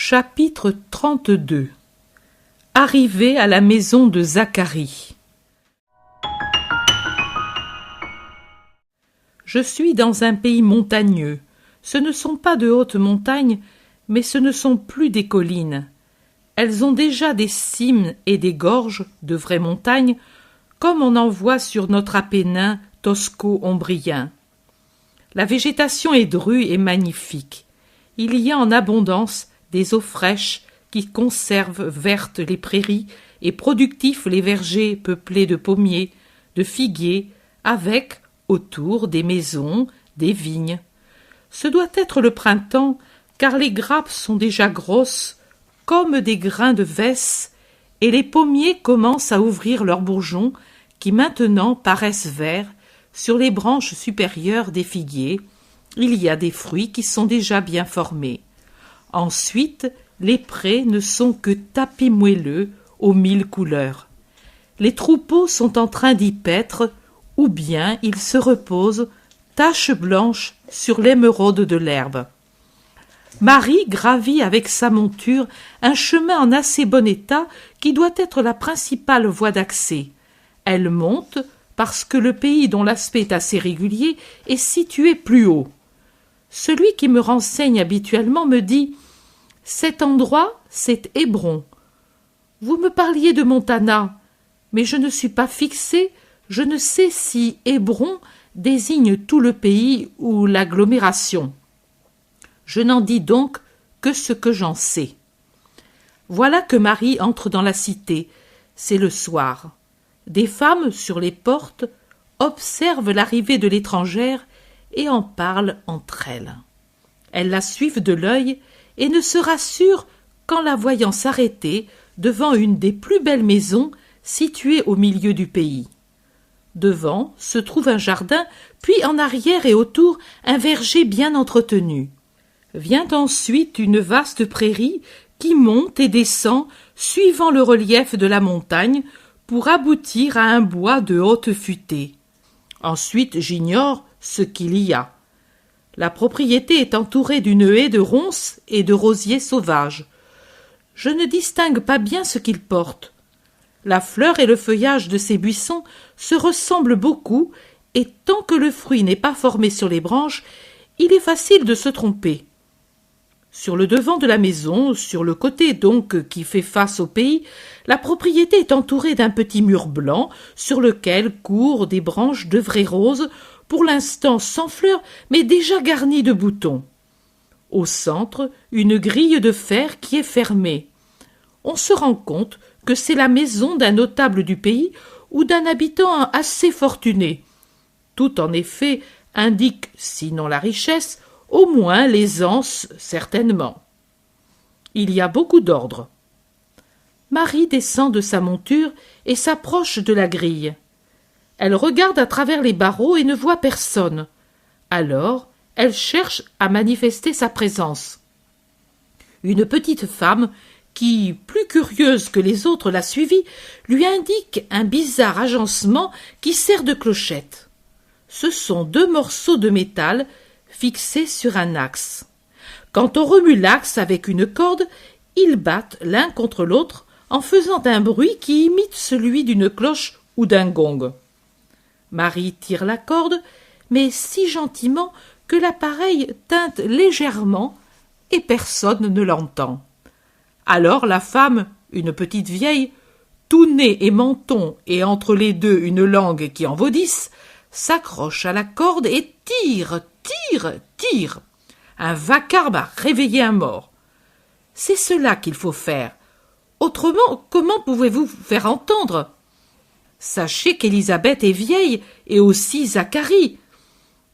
Chapitre 32. Arrivée à la maison de Zacharie. Je suis dans un pays montagneux. Ce ne sont pas de hautes montagnes, mais ce ne sont plus des collines. Elles ont déjà des cimes et des gorges, de vraies montagnes, comme on en voit sur notre Appennin tosco-ombrien. La végétation est drue et magnifique. Il y a en abondance des eaux fraîches qui conservent vertes les prairies et productifs les vergers peuplés de pommiers, de figuiers, avec, autour, des maisons, des vignes. Ce doit être le printemps, car les grappes sont déjà grosses, comme des grains de vesse, et les pommiers commencent à ouvrir leurs bourgeons, qui maintenant paraissent verts, sur les branches supérieures des figuiers. Il y a des fruits qui sont déjà bien formés. Ensuite, les prés ne sont que tapis moelleux aux 1000 couleurs. Les troupeaux sont en train d'y paître, ou bien ils se reposent, taches blanches, sur l'émeraude de l'herbe. Marie gravit avec sa monture un chemin en assez bon état qui doit être la principale voie d'accès. Elle monte parce que le pays dont l'aspect est assez régulier est situé plus haut. Celui qui me renseigne habituellement me dit « Cet endroit, c'est Hébron. Vous me parliez de Montana, mais je ne suis pas fixé, je ne sais si Hébron désigne tout le pays ou l'agglomération. Je n'en dis donc que ce que j'en sais. » Voilà que Marie entre dans la cité. C'est le soir. Des femmes, sur les portes, observent l'arrivée de l'étrangère et en parlent entre elles. Elles la suivent de l'œil et ne se rassurent qu'en la voyant s'arrêter devant une des plus belles maisons situées au milieu du pays. Devant se trouve un jardin, puis en arrière et autour un verger bien entretenu. Vient ensuite une vaste prairie qui monte et descend suivant le relief de la montagne pour aboutir à un bois de haute futée. Ensuite, j'ignore ce qu'il y a. La propriété est entourée d'une haie de ronces et de rosiers sauvages. Je ne distingue pas bien ce qu'ils portent. La fleur et le feuillage de ces buissons se ressemblent beaucoup, et tant que le fruit n'est pas formé sur les branches, il est facile de se tromper. Sur le devant de la maison, sur le côté donc qui fait face au pays, la propriété est entourée d'un petit mur blanc sur lequel courent des branches de vraies roses, pour l'instant sans fleurs, mais déjà garnies de boutons. Au centre, une grille de fer qui est fermée. On se rend compte que c'est la maison d'un notable du pays ou d'un habitant assez fortuné. Tout en effet indique, sinon la richesse, au moins l'aisance certainement. Il y a beaucoup d'ordre. Marie descend de sa monture et s'approche de la grille. Elle regarde à travers les barreaux et ne voit personne. Alors, elle cherche à manifester sa présence. Une petite femme, qui, plus curieuse que les autres, l'a suivie, lui indique un bizarre agencement qui sert de clochette. Ce sont 2 morceaux de métal fixés sur un axe. Quand on remue l'axe avec une corde, ils battent l'un contre l'autre en faisant un bruit qui imite celui d'une cloche ou d'un gong. Marie tire la corde, mais si gentiment que l'appareil tinte légèrement et personne ne l'entend. Alors la femme, une petite vieille, tout nez et menton et entre les deux une langue qui en vaut 10, s'accroche à la corde et tire. Un vacarme a réveillé un mort. C'est cela qu'il faut faire. Autrement, comment pouvez-vous vous faire entendre? Sachez qu'Élisabeth est vieille, et aussi Zacharie.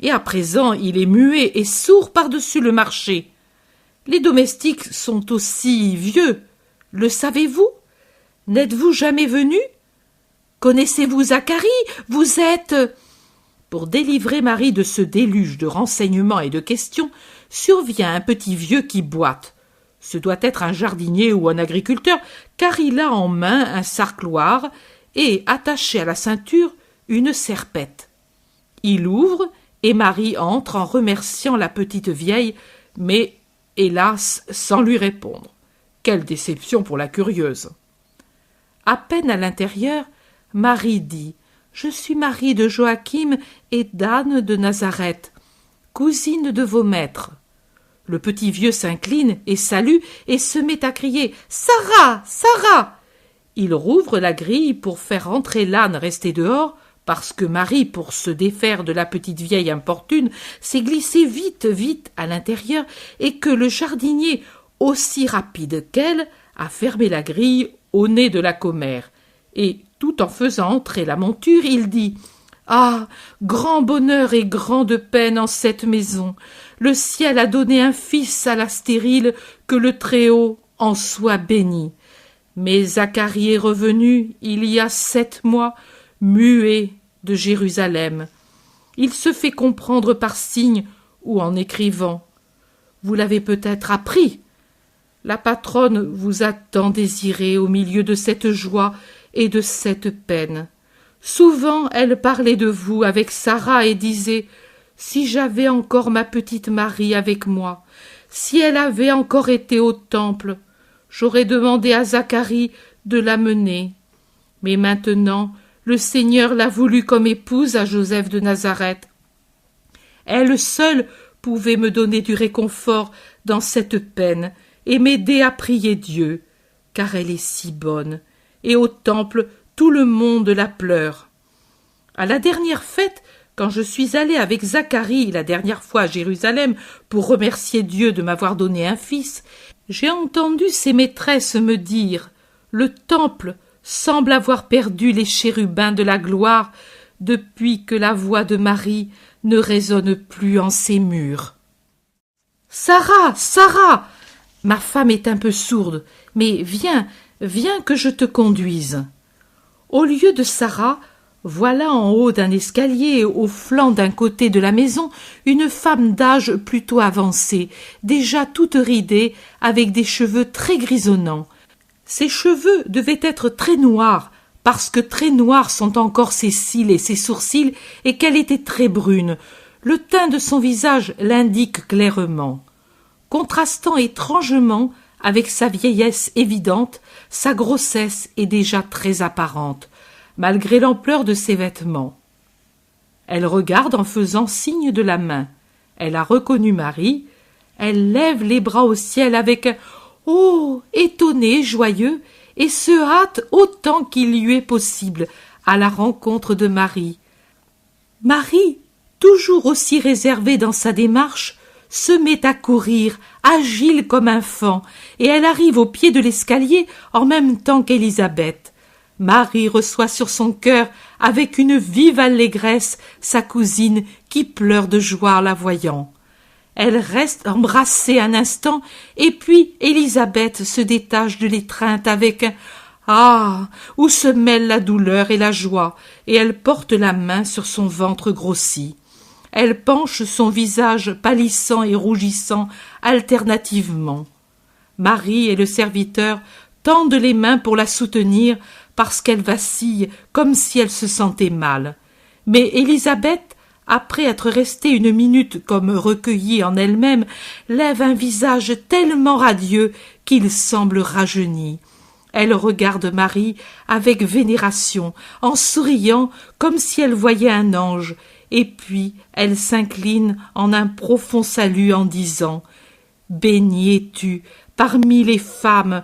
Et à présent, il est muet et sourd par-dessus le marché. Les domestiques sont aussi vieux. Le savez-vous? N'êtes-vous jamais venu? Connaissez-vous Zacharie? Vous êtes... Pour délivrer Marie de ce déluge de renseignements et de questions, survient un petit vieux qui boite. Ce doit être un jardinier ou un agriculteur, car il a en main un sarcloir et, attaché à la ceinture, une serpette. Il ouvre et Marie entre en remerciant la petite vieille, mais, hélas, sans lui répondre. Quelle déception pour la curieuse. À peine à l'intérieur, Marie dit « Je suis Marie de Joachim et d'Anne de Nazareth, cousine de vos maîtres. » Le petit vieux s'incline et salue et se met à crier « Sarah, Sarah !» Il rouvre la grille pour faire entrer l'âne resté dehors, parce que Marie, pour se défaire de la petite vieille importune, s'est glissée vite, vite à l'intérieur et que le jardinier, aussi rapide qu'elle, a fermé la grille au nez de la commère. Et, tout en faisant entrer la monture, il dit « Ah, grand bonheur et grande peine en cette maison! Le ciel a donné un fils à la stérile, que le Très-Haut en soit béni. Mais Zacharie est revenu, il y a 7 mois, muet de Jérusalem. Il se fait comprendre par signes ou en écrivant. Vous l'avez peut-être appris. La patronne vous a tant désiré au milieu de cette joie et de cette peine. Souvent elle parlait de vous avec Sarah et disait « Si j'avais encore ma petite Marie avec moi, si elle avait encore été au temple, j'aurais demandé à Zacharie de l'amener. Mais maintenant, le Seigneur l'a voulu comme épouse à Joseph de Nazareth. Elle seule pouvait me donner du réconfort dans cette peine et m'aider à prier Dieu, car elle est si bonne, et au temple tout le monde la pleure. À la dernière fête, quand je suis allée avec Zacharie la dernière fois à Jérusalem pour remercier Dieu de m'avoir donné un fils, j'ai entendu ses maîtresses me dire « Le temple semble avoir perdu les chérubins de la gloire depuis que la voix de Marie ne résonne plus en ses murs. »« Sarah, Sarah ! Ma femme est un peu sourde, mais viens, viens que je te conduise. » Au lieu de Sarah, voilà en haut d'un escalier, au flanc d'un côté de la maison, une femme d'âge plutôt avancé, déjà toute ridée, avec des cheveux très grisonnants. Ses cheveux devaient être très noirs, parce que très noirs sont encore ses cils et ses sourcils, et qu'elle était très brune. Le teint de son visage l'indique clairement. Contrastant étrangement avec sa vieillesse évidente, sa grossesse est déjà très apparente, malgré l'ampleur de ses vêtements. Elle regarde en faisant signe de la main. Elle a reconnu Marie. Elle lève les bras au ciel avec un « Oh !» étonné, joyeux, et se hâte autant qu'il lui est possible à la rencontre de Marie. Marie, toujours aussi réservée dans sa démarche, se met à courir, agile comme un faon, et elle arrive au pied de l'escalier en même temps qu'Élisabeth. Marie reçoit sur son cœur, avec une vive allégresse, sa cousine qui pleure de joie en la voyant. Elle reste embrassée un instant, et puis Élisabeth se détache de l'étreinte avec un « Ah !» où se mêlent la douleur et la joie, et elle porte la main sur son ventre grossi. Elle penche son visage pâlissant et rougissant alternativement. Marie et le serviteur tendent les mains pour la soutenir parce qu'elle vacille comme si elle se sentait mal. Mais Élisabeth, après être restée une minute comme recueillie en elle-même, lève un visage tellement radieux qu'il semble rajeuni. Elle regarde Marie avec vénération, en souriant comme si elle voyait un ange, et puis elle s'incline en un profond salut en disant « Bénie es-tu parmi les femmes,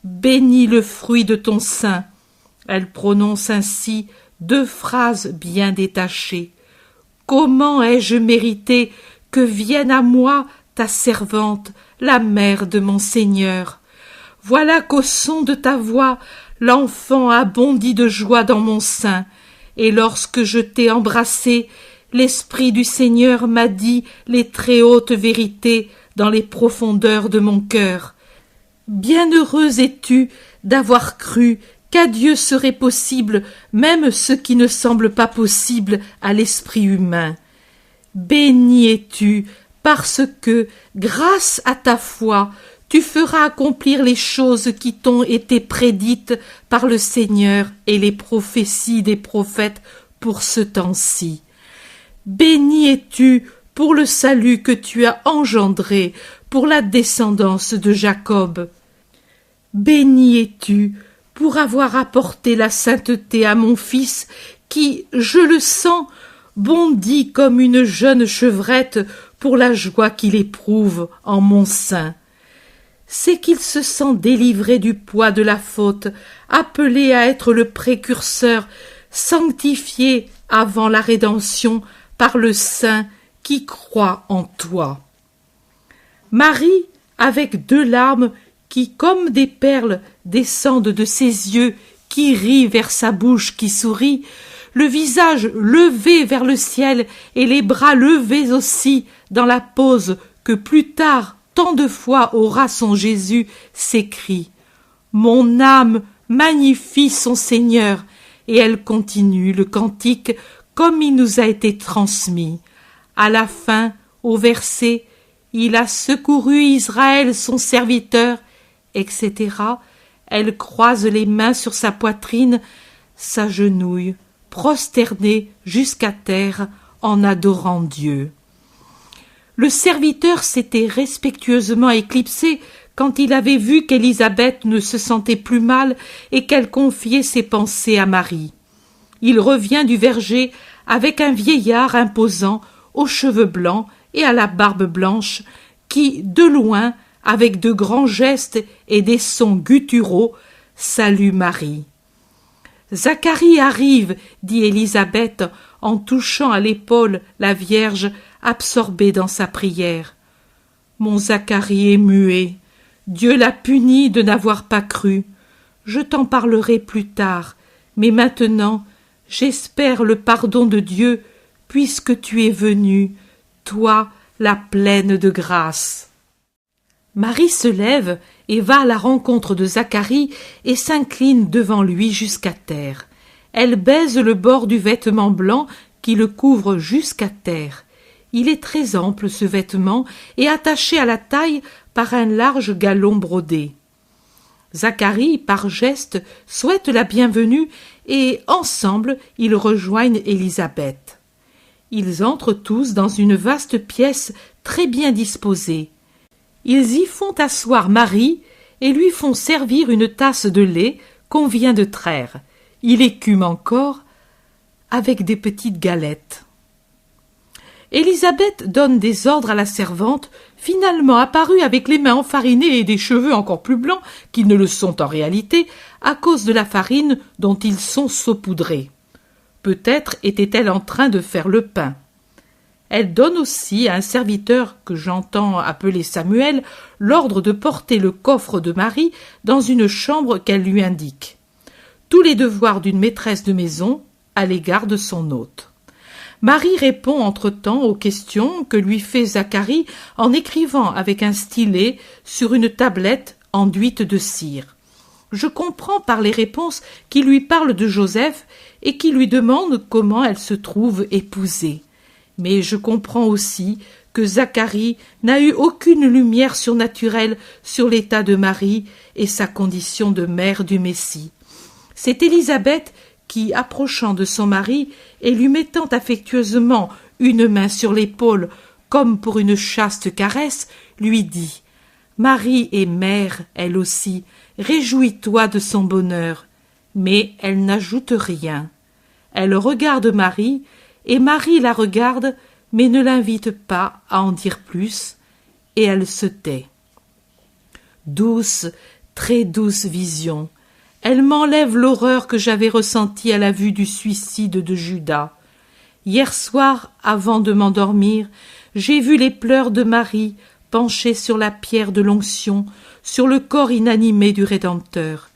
béni le fruit de ton sein. » Elle prononce ainsi 2 phrases bien détachées. « Comment ai-je mérité que vienne à moi ta servante, la mère de mon Seigneur? Voilà qu'au son de ta voix, l'enfant a bondi de joie dans mon sein, et lorsque je t'ai embrassé, l'Esprit du Seigneur m'a dit les très hautes vérités dans les profondeurs de mon cœur. Bienheureuse es-tu d'avoir cru qu'à Dieu serait possible même ce qui ne semble pas possible à l'esprit humain. Bénie es-tu parce que, grâce à ta foi, tu feras accomplir les choses qui t'ont été prédites par le Seigneur et les prophéties des prophètes pour ce temps-ci. Bénie es-tu pour le salut que tu as engendré, pour la descendance de Jacob. Béni es-tu pour avoir apporté la sainteté à mon fils qui, je le sens, bondit comme une jeune chevrette pour la joie qu'il éprouve en mon sein. C'est qu'il se sent délivré du poids de la faute, appelé à être le précurseur, sanctifié avant la rédemption par le Saint qui croit en toi. Marie, avec 2 larmes qui, comme des perles, descendent de ses yeux, qui rient vers sa bouche qui sourit, le visage levé vers le ciel et les bras levés aussi dans la pose que plus tard tant de fois aura son Jésus, s'écrie « Mon âme magnifie son Seigneur » et elle continue le cantique comme il nous a été transmis. À la fin, au verset « Il a secouru Israël son serviteur », etc., elle croise les mains sur sa poitrine, s'agenouille, prosternée jusqu'à terre en adorant Dieu. Le serviteur s'était respectueusement éclipsé quand il avait vu qu'Élisabeth ne se sentait plus mal et qu'elle confiait ses pensées à Marie. Il revient du verger avec un vieillard imposant, aux cheveux blancs et à la barbe blanche, qui, de loin, avec de grands gestes et des sons gutturaux, salue Marie. « Zacharie arrive, dit Élisabeth en touchant à l'épaule la Vierge absorbée dans sa prière. Mon Zacharie est muet. Dieu l'a puni de n'avoir pas cru. Je t'en parlerai plus tard, mais maintenant j'espère le pardon de Dieu puisque tu es venue, toi la pleine de grâce. » Marie se lève et va à la rencontre de Zacharie et s'incline devant lui jusqu'à terre. Elle baise le bord du vêtement blanc qui le couvre jusqu'à terre. Il est très ample ce vêtement et attaché à la taille par un large galon brodé. Zacharie, par geste, souhaite la bienvenue et ensemble ils rejoignent Élisabeth. Ils entrent tous dans une vaste pièce très bien disposée. Ils y font asseoir Marie et lui font servir une tasse de lait qu'on vient de traire. Il écume encore avec des petites galettes. Élisabeth donne des ordres à la servante, finalement apparue avec les mains enfarinées et des cheveux encore plus blancs qu'ils ne le sont en réalité, à cause de la farine dont ils sont saupoudrés. Peut-être était-elle en train de faire le pain. Elle donne aussi à un serviteur que j'entends appeler Samuel l'ordre de porter le coffre de Marie dans une chambre qu'elle lui indique. Tous les devoirs d'une maîtresse de maison à l'égard de son hôte. Marie répond entre-temps aux questions que lui fait Zacharie en écrivant avec un stylet sur une tablette enduite de cire. Je comprends par les réponses qu'il lui parle de Joseph et qu'il lui demande comment elle se trouve épousée. Mais je comprends aussi que Zacharie n'a eu aucune lumière surnaturelle sur l'état de Marie et sa condition de mère du Messie. C'est Élisabeth qui, approchant de son mari et lui mettant affectueusement une main sur l'épaule comme pour une chaste caresse, lui dit « Marie est mère, elle aussi, réjouis-toi de son bonheur. » Mais elle n'ajoute rien. Elle regarde Marie, et Marie la regarde, mais ne l'invite pas à en dire plus, et elle se tait. Douce, très douce vision. Elle m'enlève l'horreur que j'avais ressentie à la vue du suicide de Judas. Hier soir, avant de m'endormir, j'ai vu les pleurs de Marie penchés sur la pierre de l'onction, sur le corps inanimé du Rédempteur.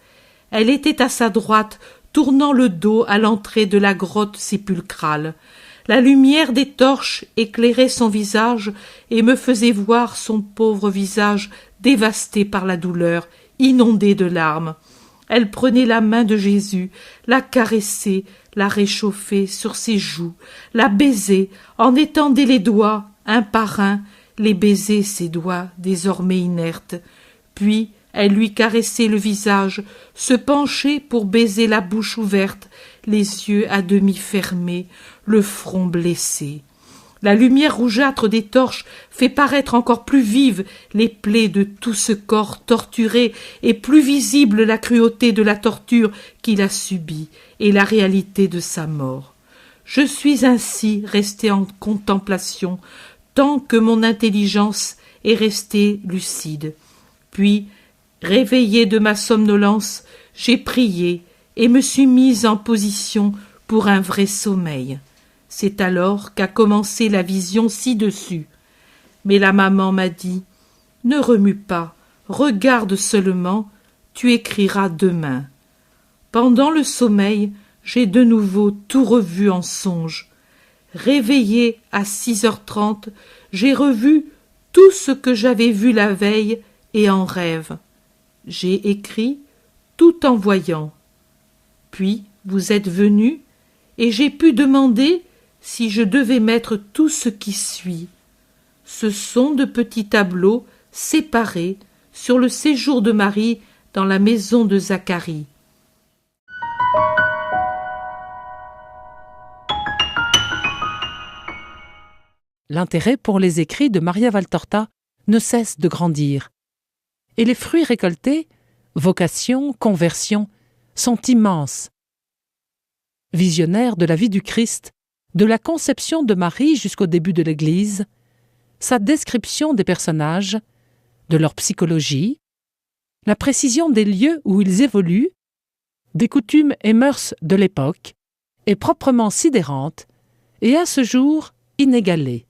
Elle était à sa droite, tournant le dos à l'entrée de la grotte sépulcrale. La lumière des torches éclairait son visage et me faisait voir son pauvre visage dévasté par la douleur, inondé de larmes. Elle prenait la main de Jésus, la caressait, la réchauffait sur ses joues, la baisait, en étendait les doigts, un par un, les baisait ses doigts désormais inertes. Puis elle lui caressait le visage, se penchait pour baiser la bouche ouverte, les yeux à demi fermés, le front blessé. La lumière rougeâtre des torches fait paraître encore plus vives les plaies de tout ce corps torturé et plus visible la cruauté de la torture qu'il a subie et la réalité de sa mort. Je suis ainsi resté en contemplation tant que mon intelligence est restée lucide. Puis, réveillé de ma somnolence, j'ai prié et me suis mise en position pour un vrai sommeil. C'est alors qu'a commencé la vision ci-dessus. Mais la maman m'a dit « Ne remue pas, regarde seulement, tu écriras demain. » Pendant le sommeil, j'ai de nouveau tout revu en songe. Réveillé à 6h30, j'ai revu tout ce que j'avais vu la veille et en rêve. J'ai écrit tout en voyant. Puis vous êtes venu et j'ai pu demander si je devais mettre tout ce qui suit. Ce sont de petits tableaux séparés sur le séjour de Marie dans la maison de Zacharie. L'intérêt pour les écrits de Maria Valtorta ne cesse de grandir. Et les fruits récoltés, vocation, conversion, sont immenses. Visionnaire de la vie du Christ, de la conception de Marie jusqu'au début de l'Église, sa description des personnages, de leur psychologie, la précision des lieux où ils évoluent, des coutumes et mœurs de l'époque, est proprement sidérante et à ce jour inégalée.